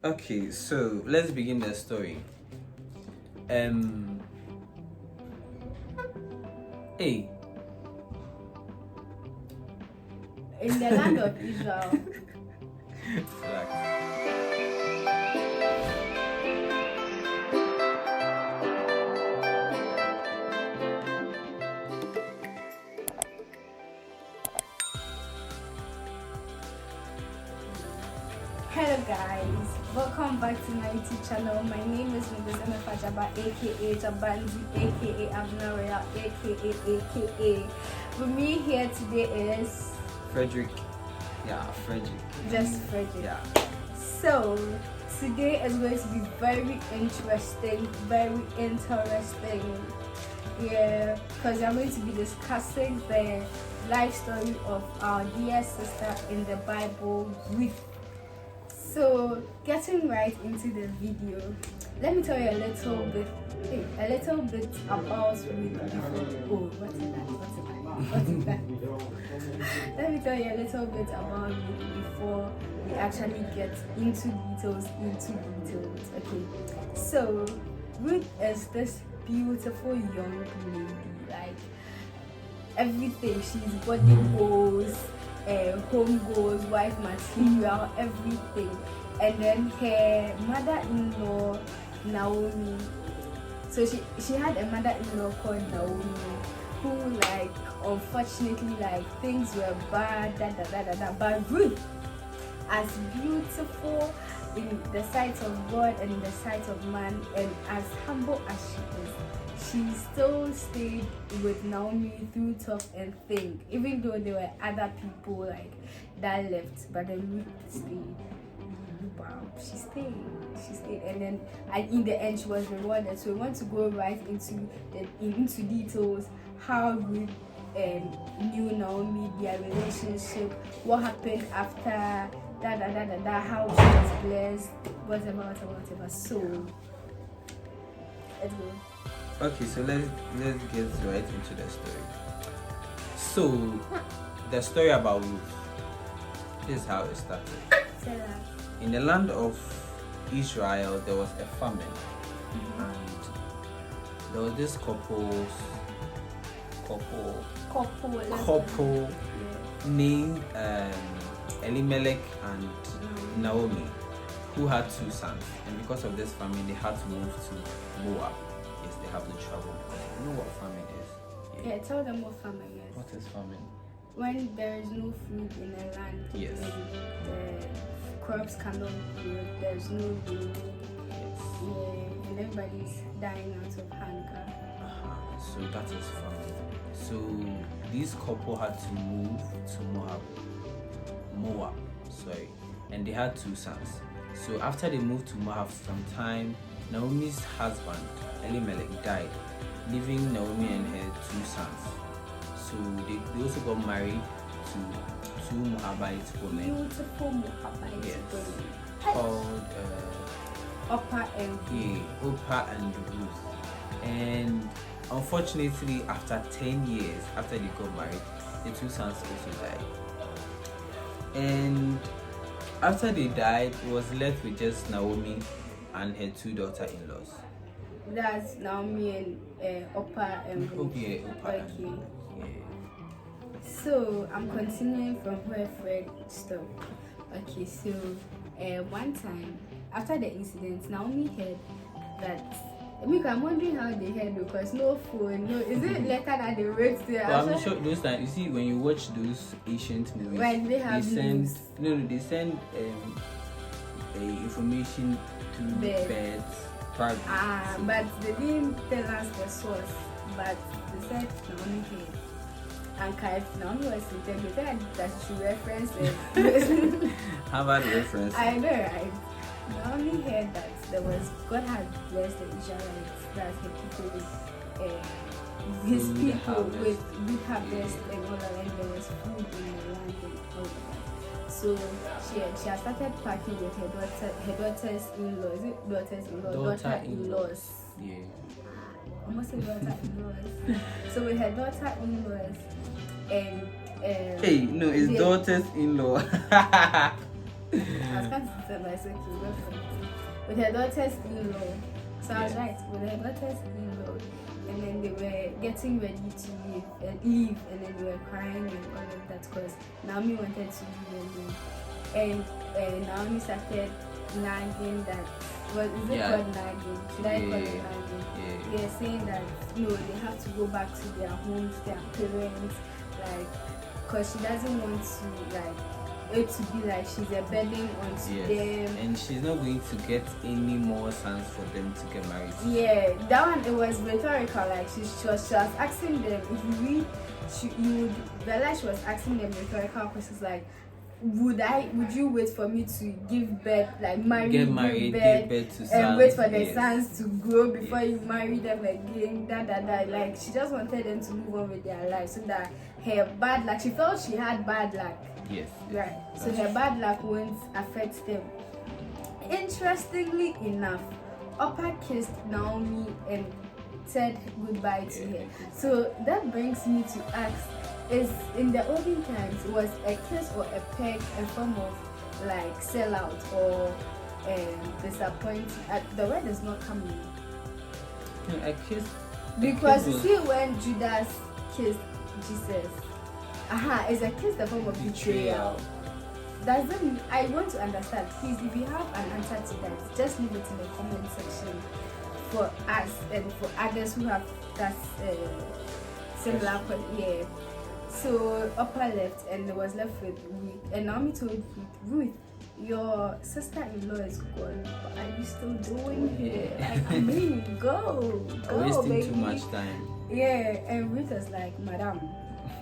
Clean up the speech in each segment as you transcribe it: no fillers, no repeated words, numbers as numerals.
Okay, so let's begin the story. Um, hey, In the land of Israel. relax. Hello guys, welcome back to my YouTube channel. My name is Ruth Fajaba, aka Jabanzi, aka Abnaria, aka. With me here today is Frederick. Yeah, Frederick. just Frederick. Yeah. So today is going to be very interesting. Yeah, because we are going to be discussing the life story of our dear sister in the Bible, Ruth. So, getting right into the video, let me tell you a little bit about Ruth before. Oh, what is that? Let me tell you a little bit about Ruth before we actually get into details. Okay, so Ruth is this beautiful young lady, like everything. She's body goals, home goals, wife material, everything. And then her mother-in-law Naomi. So she had a mother-in-law called Naomi, who like unfortunately like things were bad, But Ruth, as beautiful in the sight of God and in the sight of man, and as humble as she still stayed with Naomi through tough and thin, even though there were other people like that left, but then Ruth stayed. Wow, she stayed, and then in the end she was rewarded. So we want to go right into details how Ruth knew Naomi, their relationship, what happened after how she was blessed, whatever. So let's go. Okay, so let's get right into the story. So, the story about Ruth. This is how it started. Say that. In the land of Israel, there was a famine, and there was this couple Yeah. named Elimelech and Naomi, who had two sons, and because of this famine, they had to move to Moab. Yes, they have to travel because you know what famine is. Yeah, tell them what famine is. What is famine? When there is no food in a land, Yes. the crops cannot grow, there's no rain, Yes. yeah, and everybody's dying out of hunger. So that is famine. So this couple had to move to Moab, sorry, and they had two sons. So after they moved to Moab, sometime Naomi's husband Elimelech died, leaving Naomi and her two sons. So they also got married to two Moabite women. Beautiful Moabite Yes. women. Called Upper and Oprah and Ruth. And unfortunately, after 10 years after they got married, the two sons also died. And after they died, it was left with just Naomi and her two daughter-in-laws. that's Naomi and Upper and Ruth. Okay, Oprah and Okay. Ruth. Yeah. So I'm continuing from where Fred stopped. Okay, so one time after the incident, Naomi heard that. I'm wondering how they heard because no phone, no. Is it letter that they wrote there? But I'm sure those times, you see, when you watch those ancient movies, when they have send news. they send information to birds. Probably. So- But they didn't tell us the source. But they said Naomi heard. And if Naomi was in they said that she should reference it. How about the reference? I know, right? Naomi heard that God had blessed the Israelites, that her people with his Good people harvest. with good harvest and all that, and there was food in the land and all that. So she had started packing with her daughters-in-law. Is it daughters-in-law? Daughter-in-laws. Yeah. Almost said daughter-in-laws. So with her daughter-in-laws and Hey, no, it's they- daughters-in-law. I was kind of tell her, it's okay, welcome. With her daughter's in-law. So I was right, with her daughter's in-law. And then they were getting ready to leave, and then they were crying and all of that because Naomi wanted to leave them. And Naomi started nagging that, is it called nagging? Should I call it nagging? Yeah, saying that no, they have to go back to their homes, their parents, like, because she doesn't want to, like, it to be like she's a burden onto them. And she's not going to get any more sons for them to get married to. Yeah, that one, it was rhetorical. Like she was asking them, if you read, you would realize she was asking them rhetorical questions like, would you wait for me to give birth, like give birth to sons, and wait for the sons to grow before you marry them again? Like she just wanted them to move on with their lives so that her bad luck, she felt she had bad luck. Yes. Right. So her bad luck won't affect them. Interestingly enough, Opa kissed Naomi and said goodbye to her. So that brings me to ask, is in the olden times, was a kiss or a peg a form of like sellout or disappointing? The word is not coming. A kiss. Because you see when Judas kissed Jesus, is a kiss the form of betrayal. Doesn't I want to understand, please, if you have an answer to that, just leave it in the comment section for us and for others who have that similar question. So Oprah left and was left with Ruth, and Naomi told Ruth, your sister-in-law is gone. What are you still doing here? Like, I mean, go, wasting baby. Too much time. Yeah, and Ruth was like, Madam,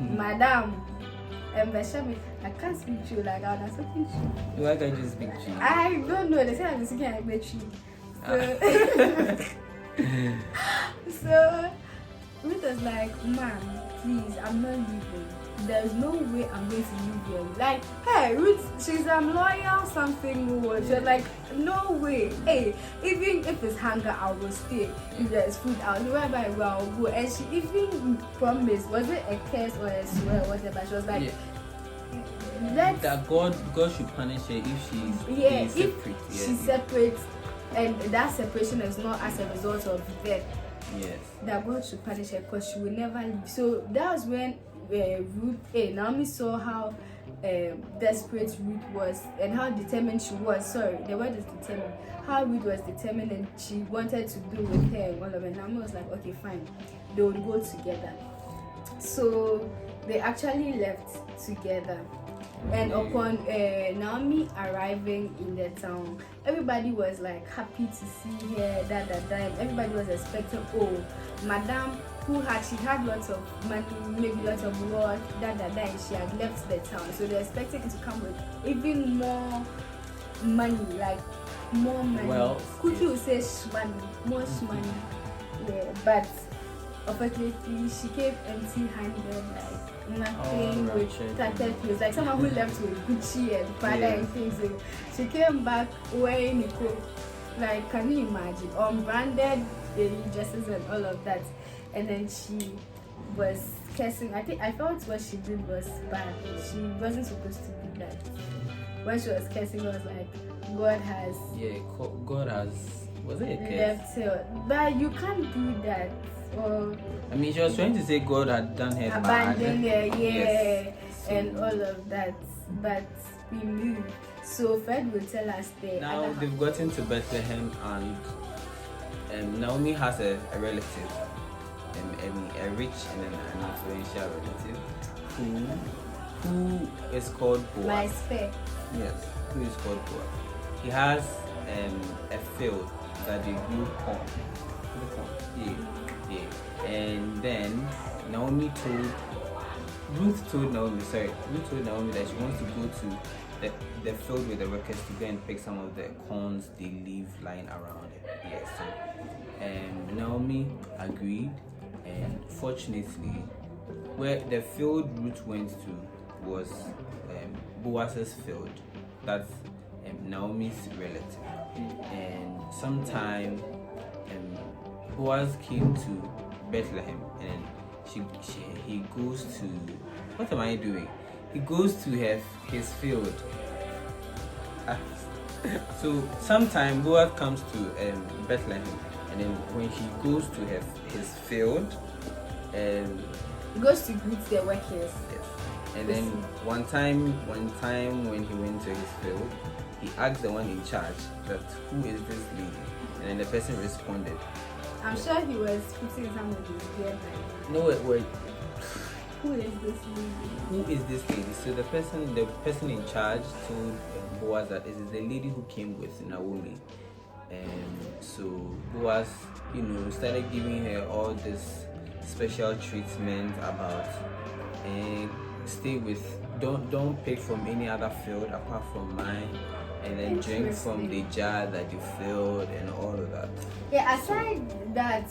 and Bashami, I can't speak to you like I was speaking to you. Why can't you speak to you? I don't know. They say I'm speaking like Betty. So Ruth was like, "Ma'am, please, I'm not leaving. There's no way I'm going to leave you." Like, hey, Ruth, she's loyal, something. She was like, no way. Hey, even if it's hunger, I will stay. If there's food, I'll do wherever I will go. And she even promised, was it a curse or a swear or whatever? She was like, that God should punish her if she's separate. She's separate, and that separation is not as a result of death. Yes. That God should punish her because she will never leave. So that was when Naomi saw how desperate Ruth was and how determined she was. Sorry, the word is determined. How Ruth was determined and she wanted to do with her and all of it. Naomi was like, okay, fine. They would go together. So they actually left together. And upon Naomi arriving in the town, everybody was like happy to see her. Everybody was expecting, oh, Madam, she had lots of money, maybe lots of work, and she had left the town. So they're expecting her to come with even more money, like more money. Well, Cookie will say money, more money. Yeah, but unfortunately, she came empty-handed, like nothing with tattered clothes, like someone who left with Gucci and Prada and things. So she came back wearing a coat, like, can you imagine, unbranded dresses and all of that. And then she was cursing. I felt what she did was bad. She wasn't supposed to do that. When she was cursing, I was like, God has. Yeah, God has. Was it a curse? Left her, but you can't do that. Or I mean, she was trying to say God had done her abandoned bad. her, Yes. and all of that. But we moved. So Fred will tell us there. Now they've gotten to Bethlehem, and Naomi has a relative, a rich and an influential relative, who is called Boaz. My spare. Yes, who is called Boaz. He has a field that they grew corn. Yeah. And then Ruth told Naomi that she wants to go to the field with the workers to go and pick some of the corns they leave lying around it. Yes. So Naomi agreed, and fortunately, where the field Ruth went to was Boaz's field. That's Naomi's relative. And sometime Boaz came to Bethlehem, and he goes to, what am I doing? He goes to his field. So sometime Boaz comes to Bethlehem, and then when he goes to his field, He goes to greet the workers. yes, and then one time when he went to his field, he asked the one in charge that who is this lady, and then the person responded. I'm sure he was putting some of his beard like, No, wait. who is this lady? Who is this lady? So the person in charge told Boaz that it is the lady who came with Naomi. So Boaz, started giving her all this special treatment about stay with, don't pick from any other field apart from mine, and then drink from the jar that you filled and all of that. Yeah, aside that,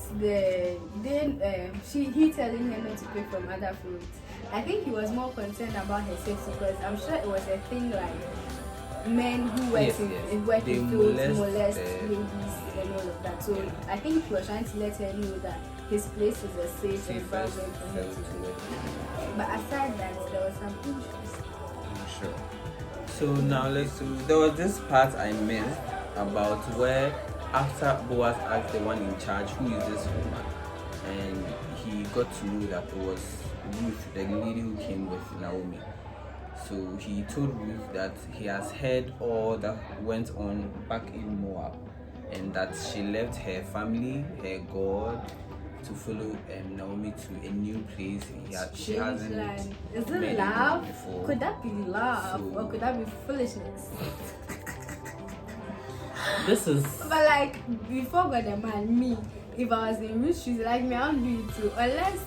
he telling her not to pick from other fruits. I think he was more concerned about her safety, because I'm sure it was a thing like men who work in working fields molest ladies and all of that. So I think he was trying to let her know that his place is a safe environment for her to work. But aside that, there was some issues. Sure. So now there was this part I missed about where after Boaz asked the one in charge, who is this woman? And he got to know that it was Ruth, the lady who came with Naomi. So he told Ruth that he has heard all that went on back in Moab, and that she left her family, her God, to follow Naomi to a new place. She hasn't Is met it love? before. Could that be love, or could that be foolishness? This is. But like, before God and man, me, if I was in Ruth's shoes, like me, I don't do it too. Unless,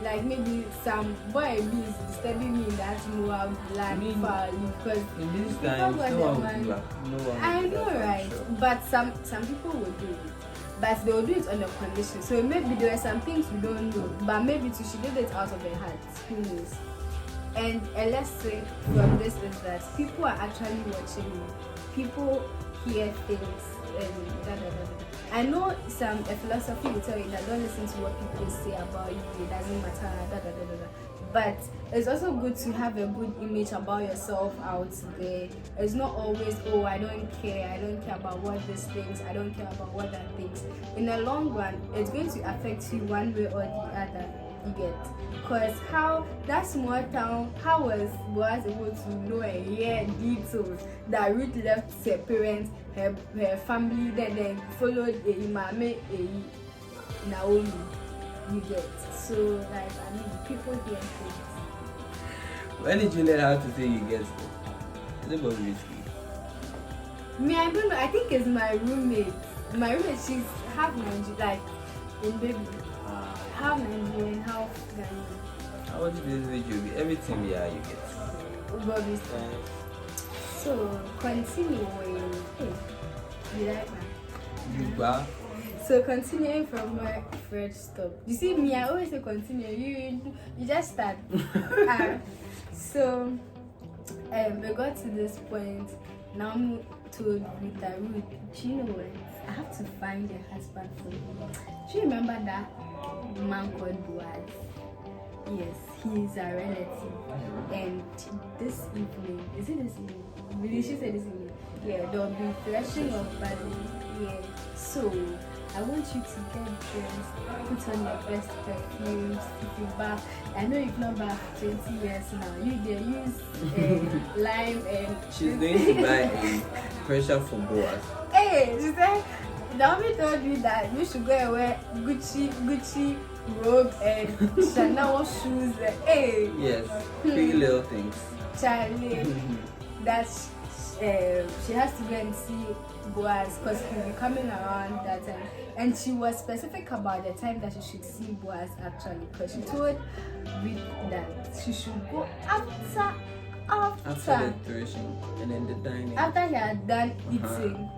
like, maybe some boy is disturbing me in that Moab land because in these times, no one will. I know, right? Sure. But some people will do it. But they will do it on a condition. So maybe there are some things we don't know, but maybe she did it out of her heart. Who knows? And a lesson from this is that people are actually watching you. People hear things and da da da da. I know a philosophy will tell you that don't listen to what people say about you. It doesn't matter. Da da da da da. But it's also good to have a good image about yourself out there. It's not always, oh, I don't care about what this thinks, I don't care about what that thinks. In the long run, it's going to affect you one way or the other, you get. Because how that small town, how was Boaz able to know and hear details that Ruth left her parents, her family, then followed Naomi, you get. So, like, I mean, people hear things. When did you learn how to say you get? Is it about risky? Me, I don't know. I think it's my roommate. My roommate, she's half Nigerian, like, in baby. Half Nigerian, half Ghanaian. I watch this video. Everything, you get. Bobby's time. So, continuing. Hey, you like that? You back? So continuing from where Fred stopped. You see me, I always say continue. You just start. So we got to this point. Now I'm told Ruth that Ruth, do you know what? I have to find a husband for you. Do you remember that man called Boaz? Yes, he's a relative. And this evening, is it this evening? Really, she said this evening. Yeah, there'll be threshing of barley. Yeah. So I want you to get dressed, put on your best perfumes, if you bath. I know you've not bathed 20 years now. You there use lime and... She's going to buy a pressure for Boaz. Hey, she said, Naomi told me that we should go and wear Gucci robe and Chanel shoes. Hey. Yes, three little things. Charlie, that's... she has to go and see Boaz because he'll be coming around that time. And she was specific about the time that she should see Boaz actually, because she told Ruth that she should go after the threshing and then the dining. after he had done eating.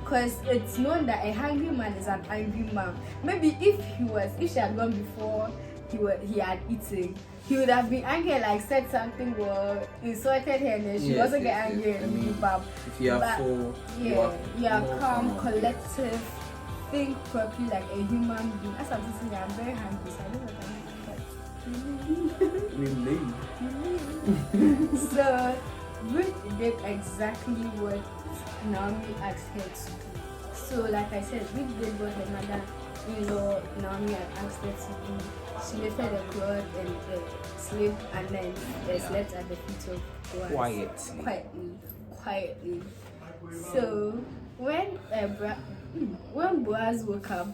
Because it's known that a hungry man is an angry man. Maybe if she had gone before he had eaten, he would have been angry, like said something or insulted her, and then she also get angry and give up. If you are full, you are calm, collective, think properly like a human being. As I'm saying, I'm very hungry, so I don't know what I'm we leave. So Ruth did exactly what Naomi asked her to do. So, like I said, Ruth did what her mother-in-law Naomi had asked her to do. She lifted the cloth and slept, and then slept at the feet of Boaz. Quietly. So when Boaz woke up,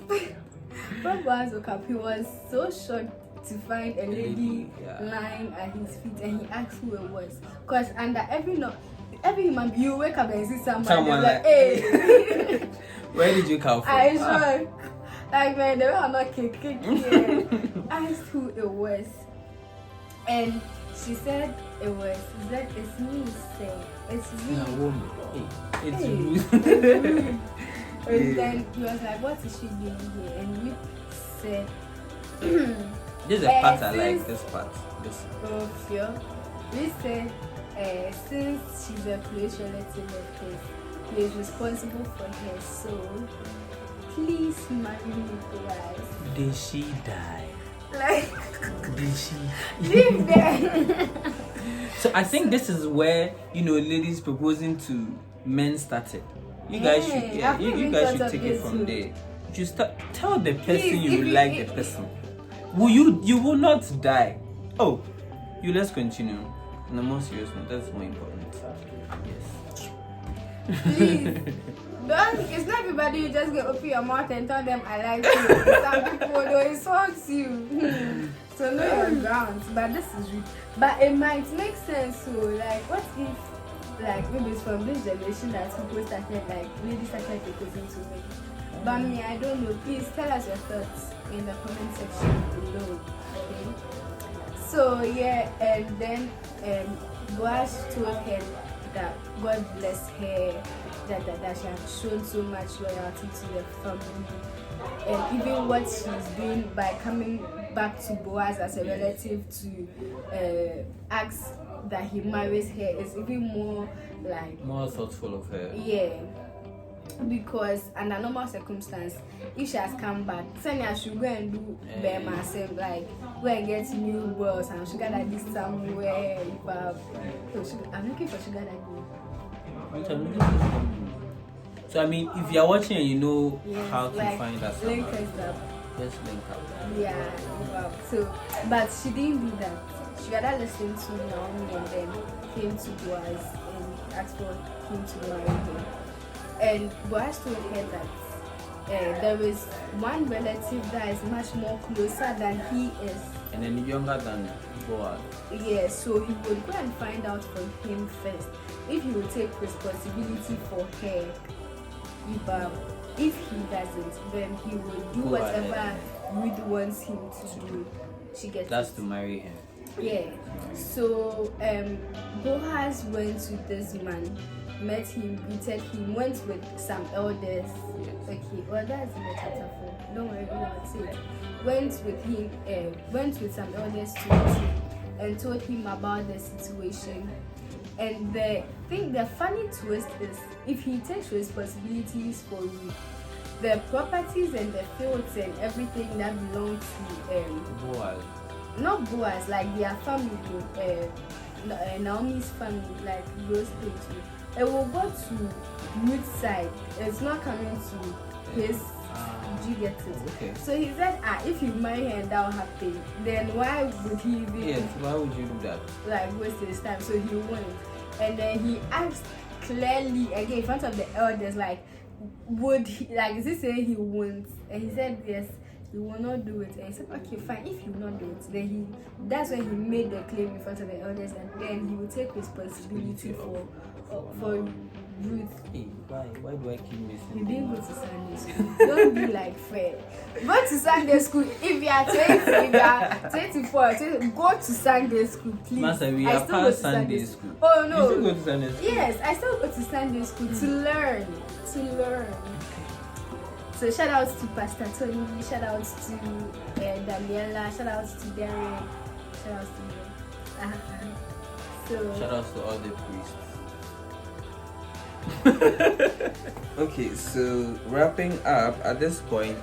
he was so shocked to find a lady lying at his feet, and he asked who it was. Because under every human being, you wake up and see someone like, hey. Where did you come from? I shocked. Like, man, they were not here. Asked who it was, and she said it's me, say it's me. It's Ruth. And then he was like, what is she doing here? And we said, this is a part I like, this part. We said, since she's a close relative of his, he is responsible for her, so please marry me, guys. Did she die? Like, did she live there? So I think this is where, ladies proposing to men started. You guys should you guys should take it from there. You start tell the person you like the person. You will not die. Oh, let's continue. On a more serious note, that's more important. Yes. Please. It's not everybody you just go open your mouth and tell them I like you. Some people will insult you. So know your grounds. But this is real. But it might make sense. So like, what if maybe it's from this generation that people started ladies started proposing to me. But me, I don't know. Please tell us your thoughts in the comment section below. Okay. So and then Boaz told her that God bless her, that she had shown so much loyalty to the family, and even what she's doing by coming back to Boaz as a relative to ask that he marries her is even more thoughtful of her. Yeah, because under normal circumstance, if she has come back, Sanya should go and do bare myself, go and get new bros and sugar daddy somewhere. I'm looking for sugar daddy. So I mean, if you're watching and you know how to find that, link us up. Just link up. Yeah, wow. So, but she didn't do that. She rather listened to Naomi and then came to Boaz and asked for him to marry her. And Boaz told her that there is one relative that is much more closer than he is. And then younger than Boaz. Yeah, so he would go and find out from him first if he will take responsibility for her. If he doesn't, then he will do whatever Ruth wants him to do. She gets that's to marry him. Yeah. So Boaz went to this man, met him, greeted him, went with some elders. Yes. Okay, well that's in the chapter 4. Don't worry, we will see it. Went with some elders to meet him and told him about the situation. And the funny twist is, if he takes responsibilities for Ruth, the properties and the fields and everything that belong to Boaz. Not Boaz, like their family, Naomi's family, like those things. It will go to Ruth's side. It's not coming to his. Do you get it? Okay. So he said, if you marry her and that will happen, then why would he even? Yes. Why would you do that? Waste his time. So he won't. And then he asked clearly again in front of the elders, would he, is he saying he won't? And he said yes, he will not do it. And he said, okay, fine, if you will not do it, then that's when he made the claim in front of the elders, and then he will take responsibility for Ruth. Hey, why do I keep missing? You didn't go to Sunday school. Don't be like Fred. Go to Sunday school. If you are 20, if you are 24, go to Sunday school, please. Master, we are past Sunday school. Oh no. You still go to Sunday school? Yes, I still go to Sunday school to learn. So shout out to Pastor Tony, shout out to Daniela, shout out to Derek, shout out to me. So shout out to all the priests. Okay, so wrapping up at this point,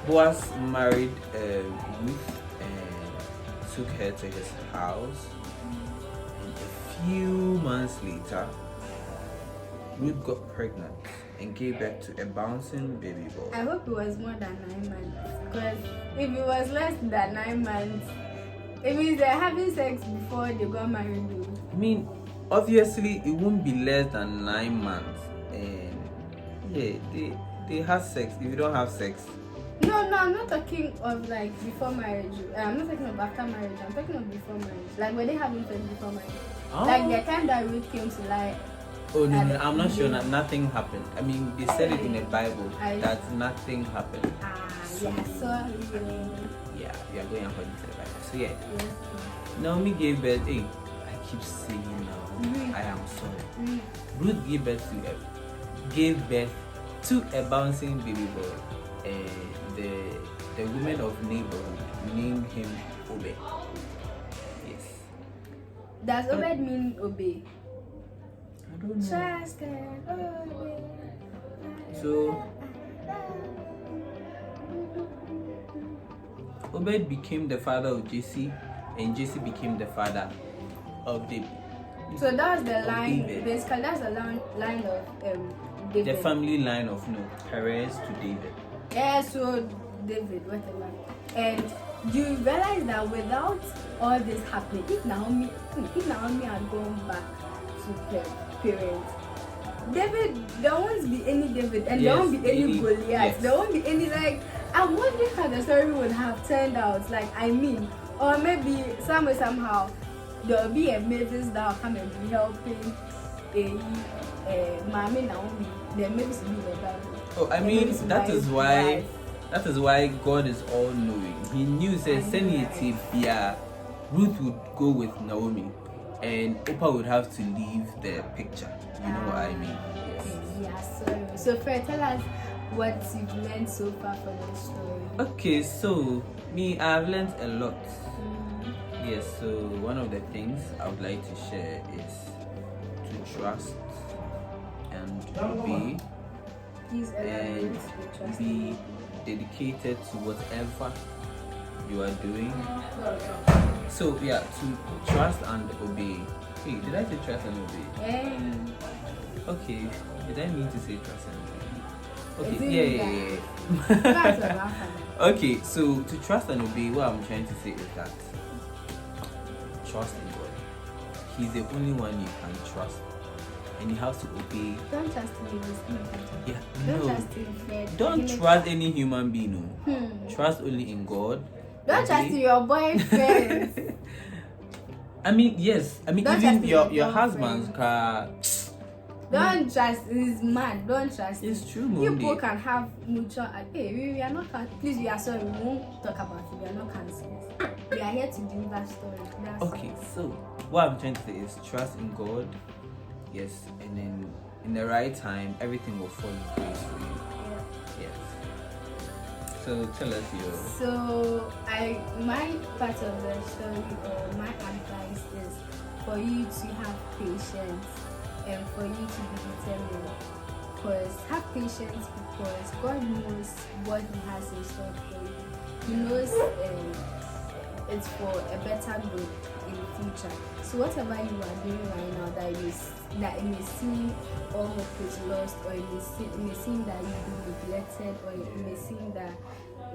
Boaz married Ruth and took her to his house, and a few months later, Ruth got pregnant and gave birth to a bouncing baby boy. I hope it was more than 9 months. Because if it was less than 9 months, it means they're having sex before they got married. I mean, obviously, it won't be less than 9 months. And yeah, they have sex. If you don't have sex, No, I'm not talking of like before marriage. I'm not talking of after marriage. I'm talking of before marriage. Like were they having sex before marriage? Like the time that Ruth came to life. oh no, I'm not sure. Nothing happened. I mean, they said it in the Bible that nothing happened. Yeah, sorry. Yeah, we are going according to the Bible. So yeah, Yes. Naomi gave birth. Hey, I keep saying now. I am sorry. Ruth gave birth to a bouncing baby boy. The women of neighborhood named him Obed. Yes. Does Obed mean obey? I don't know. Trust and obey. So Obed became the father of Jesse, and Jesse became the father of David. So that's the line. David. Basically, that's the line of David. The family line of Perez to David. Yeah, so David, whatever. And you realize that without all this happening, if Naomi had gone back to her parents, David, there won't be any David, and there won't be any Goliath. Yes. There won't be any I'm wondering how the story would have turned out. Or maybe somehow there will be a Mavis that will come and be helping Mommy Naomi. There may be the Bible. Oh, I mean, that is why God is all knowing. He knew that Ruth would go with Naomi, and Oprah would have to leave the picture. You know what I mean? Yes. Yeah, so Fred, tell us what you've learned so far from the story. Okay, so I've learned a lot. Yes, so one of the things I would like to share is to trust and obey. And be dedicated to whatever you are doing. So yeah, to trust and obey. Hey, did I say trust and obey? Okay, did I mean to say trust and obey? Okay, yeah. Okay, so to trust and obey, what I'm trying to say is that trust in God. He's the only one you can trust. And you have to obey. Don't trust me. Yeah, Don't no. trust in Fred. Don't trust any human being. No. Trust only in God. Don't trust in your boyfriend. I mean, yes. I mean, Don't even trust your husband's car. Don't trust. He's mad. Don't trust. It's true, You Monday. both can have mutual. Hey, we are not. Please, we are sorry. We won't talk about it. We are not cancelled. We are here to deliver story. Okay, so what I'm trying to say is trust in God. Yes, and then in the right time, everything will fall in place for you. Yes. So tell us your. So my part of the story or my advice is for you to have patience and for you to be determined. Because have patience because God knows what He has in store for you. He knows it's for a better good in the future. So whatever you are doing right now that it may seem all hope is lost, or it may seem that you've been neglected, or it may seem that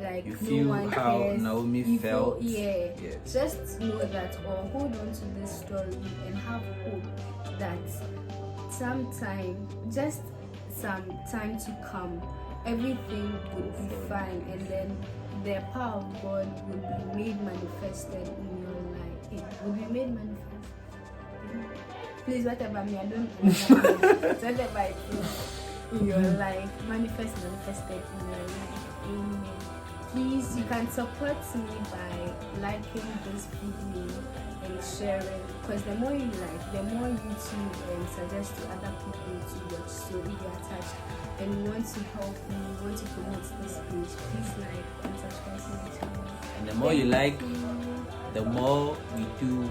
like You no feel one how cares. Naomi felt. Yes. Just know that, or hold on to this story and have hope that some time to come, everything will be fine, and then the power of God will be made manifested in your life. It will be made manifest. Please, whatever me, I don't whatever I do in your life, manifested in your life. Amen. Please, you can support me by liking this video and sharing, because the more you like, the more YouTube suggest to other people to watch. So if you're attached and you want to help me, you want to promote this page, please like and subscribe to my channel. And the more you like, the more we do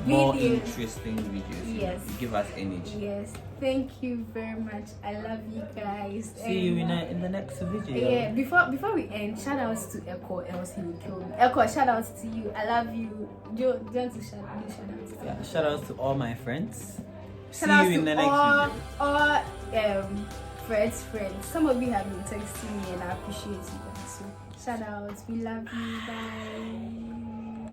more videos. interesting videos. Yes. You give us energy. Yes, thank you very much. I love you guys. See you in the next video. Yeah, before we end, shout outs to Echo, else he will kill me. Echo, shout outs to you. I love you. Do you want to shout outs? Yeah, shout outs to all my friends. Shout See outs you in to the next video. all friends. Some of you have been texting me and I appreciate you guys. So shout outs. We love you. Bye.